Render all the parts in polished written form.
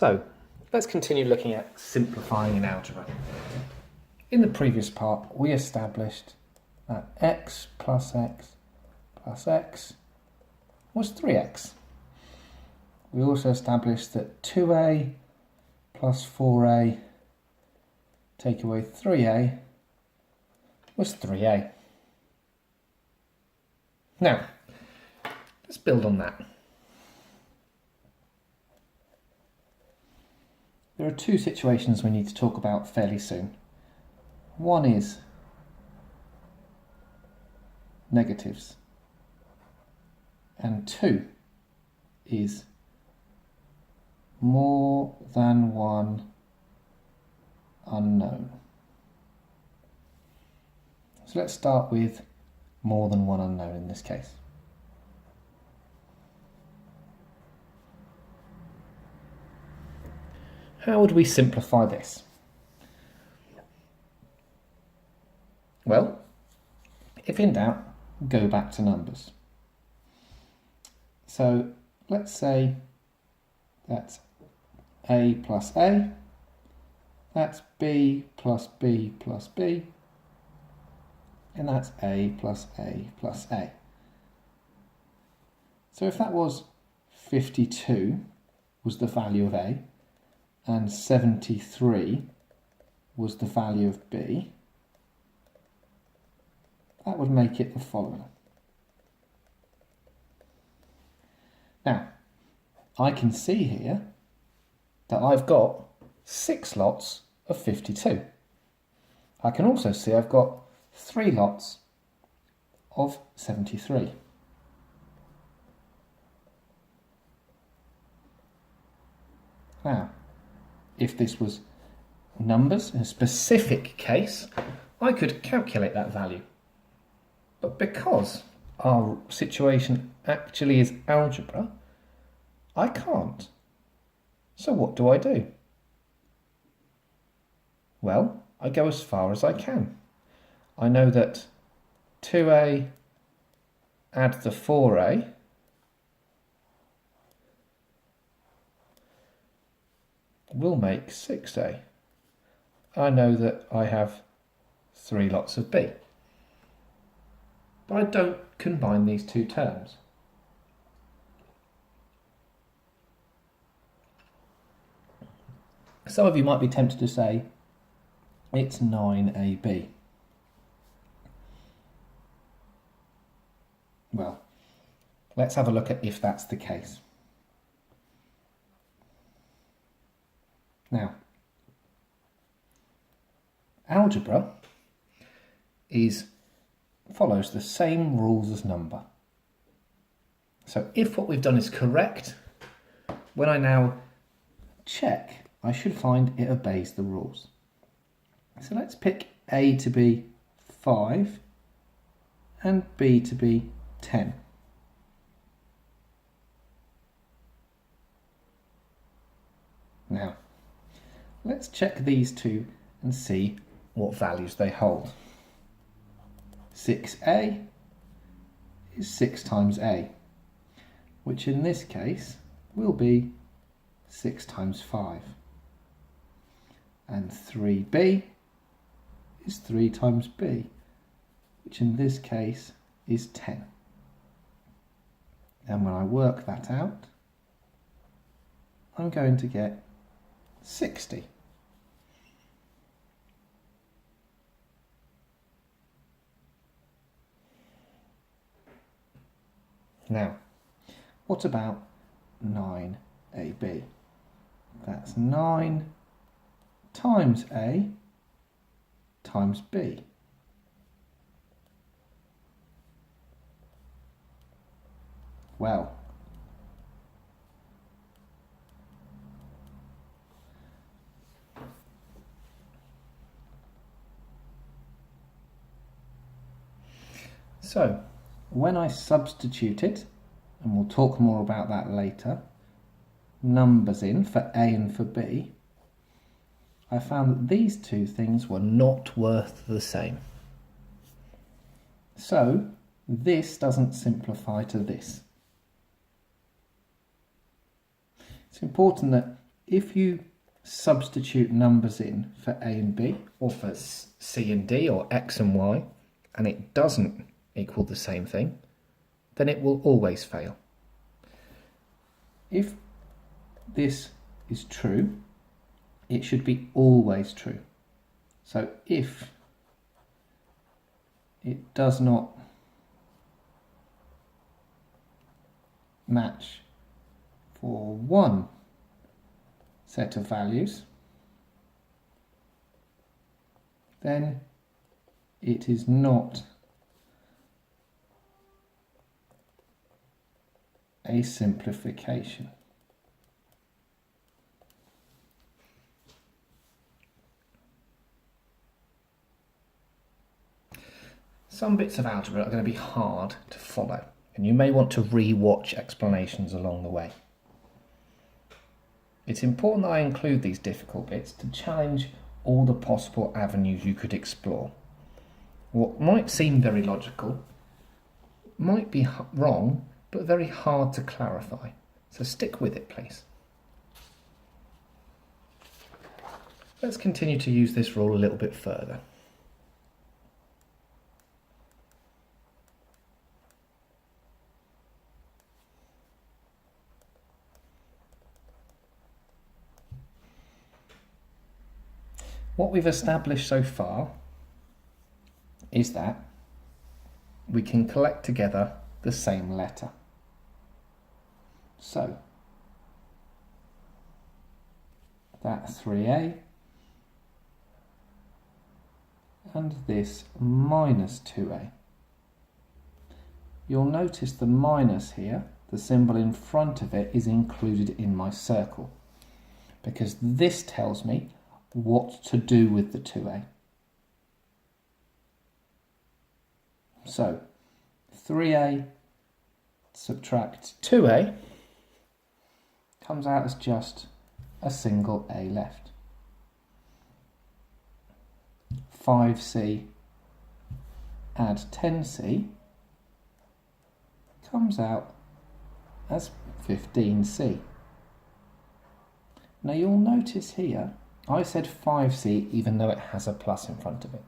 So, let's continue looking at simplifying in algebra. In the previous part, we established that x plus x plus x was 3x. We also established that 2a plus 4a take away 3a was 3a. Now, let's build on that. There are two situations we need to talk about fairly soon. One is negatives, and two is more than one unknown. So let's start with more than one unknown in this case. How would we simplify this? Well, if in doubt, go back to numbers. So let's say that's a plus a, that's b plus b plus b, and that's a plus a plus a. So if that was 52 was the value of a, and 73 was the value of b, that would make it the following. Now, I can see here that I've got 6 lots of 52. I can also see I've got 3 lots of 73. Now, if this was numbers, in a specific case, I could calculate that value. But because our situation actually is algebra, I can't. So what do I do? Well, I go as far as I can. I know that 2a add the 4a will make 6a. I know that I have 3 lots of b. But I don't combine these two terms. Some of you might be tempted to say, it's 9ab. Well, let's have a look at if that's the case. Now, algebra follows the same rules as number. So if what we've done is correct, when I now check, I should find it obeys the rules. So let's pick a to be 5 and b to be 10. Now, let's check these two and see what values they hold. 6a is 6 times a, which in this case will be 6 times 5. And 3b is 3 times b, which in this case is 10. And when I work that out, I'm going to get 60. Now, what about 9ab? That's 9 times a times b. Well, so when I substitute it, and we'll talk more about that later, numbers in for a and for b, I found that these two things were not worth the same. So this doesn't simplify to this. It's important that if you substitute numbers in for A and B, or for C and D, or X and Y, and it doesn't equal the same thing, then it will always fail. If this is true, it should be always true. So if it does not match for one set of values, then it is not a simplification. Some bits of algebra are going to be hard to follow, and you may want to re-watch explanations along the way. It's important that I include these difficult bits to challenge all the possible avenues you could explore. What might seem very logical might be wrong, but very hard to clarify. So stick with it, please. Let's continue to use this rule a little bit further. What we've established so far is that we can collect together the same letter. So that 3A and this minus 2A. You'll notice the minus here, the symbol in front of it, is included in my circle, because this tells me what to do with the 2A. So 3A subtract 2A comes out as just a single A left. 5C add 10C comes out as 15C. Now you'll notice here I said 5C even though it has a plus in front of it.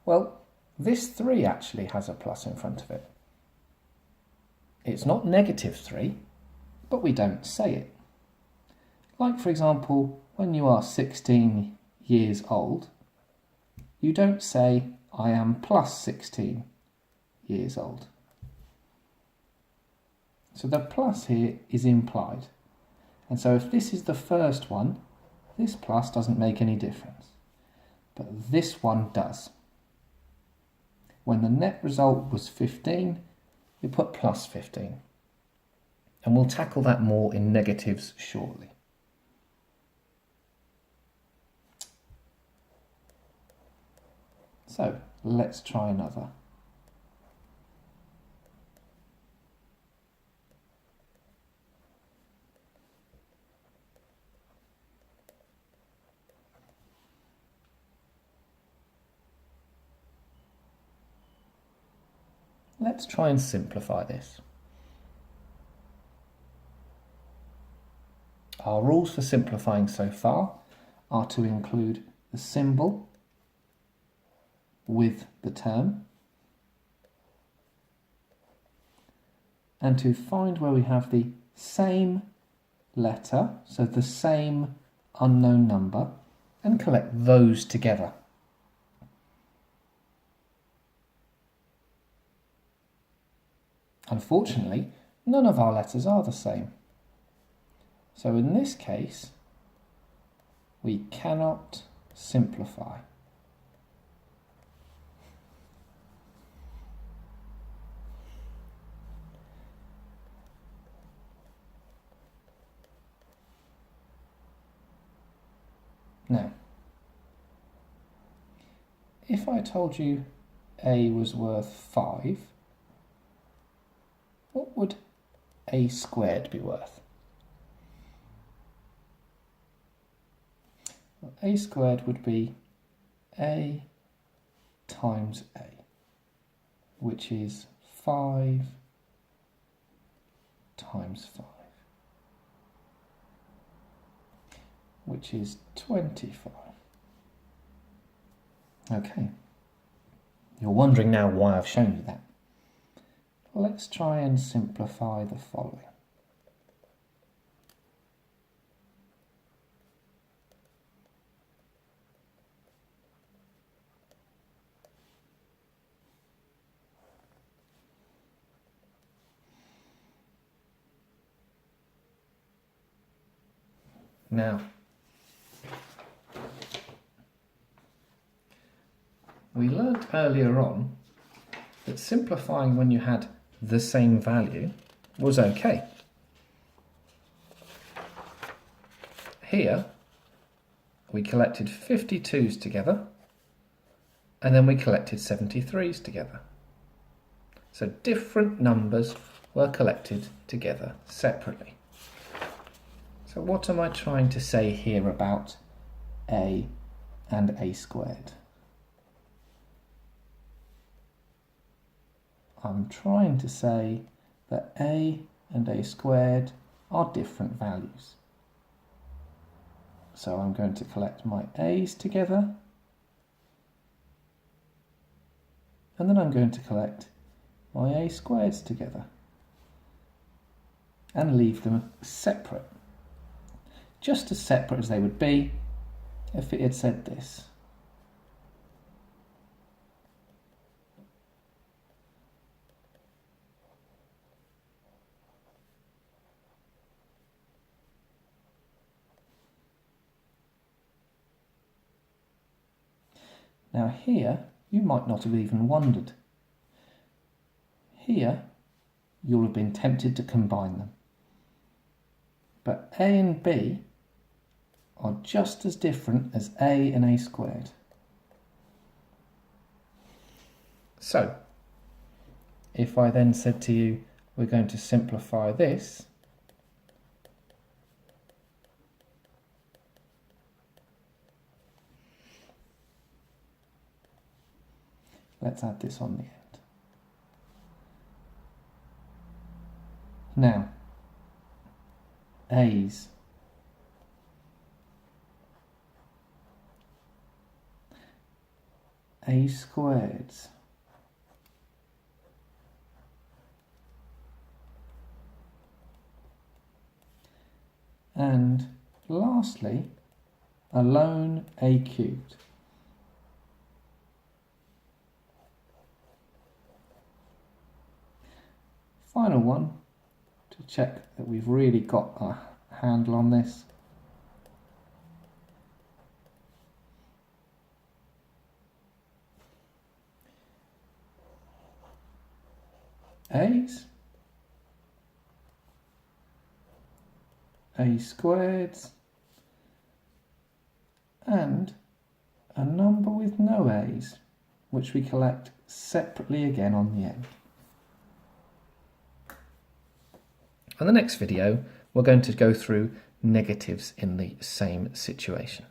Well, this 3 actually has a plus in front of it. It's not negative 3, but we don't say it. Like, for example, when you are 16 years old, you don't say, I am plus 16 years old. So the plus here is implied. And so if this is the first one, this plus doesn't make any difference. But this one does. When the net result was 15, we put plus 15. And we'll tackle that more in negatives shortly. So let's try another. Let's try and simplify this. Our rules for simplifying so far are to include the symbol with the term, and to find where we have the same letter, so the same unknown number, and collect those together. Unfortunately, none of our letters are the same. So in this case, we cannot simplify. Now, if I told you A was worth 5, what would A squared be worth? Well, A squared would be A times A, which is 5 times 5. which is 25. Okay, you're wondering now why I've shown you that. Let's try and simplify the following. Now, we learnt earlier on that simplifying when you had the same value was okay. Here, we collected 52s together, and then we collected 73s together. So different numbers were collected together separately. So what am I trying to say here about a and a squared? I'm trying to say that a and a squared are different values. So I'm going to collect my a's together, and then I'm going to collect my a squareds together and leave them separate. Just as separate as they would be if it had said this. Now here, you might not have even wondered. Here, you'll have been tempted to combine them. But a and b are just as different as a and a squared. So, if I then said to you, we're going to simplify this, let's add this on the end. Now, a's a squareds and lastly a lone a cubed. Final one to check that we've really got a handle on this. A's, a squareds, and a number with no a's, which we collect separately again on the end. In the next video, we're going to go through negatives in the same situation.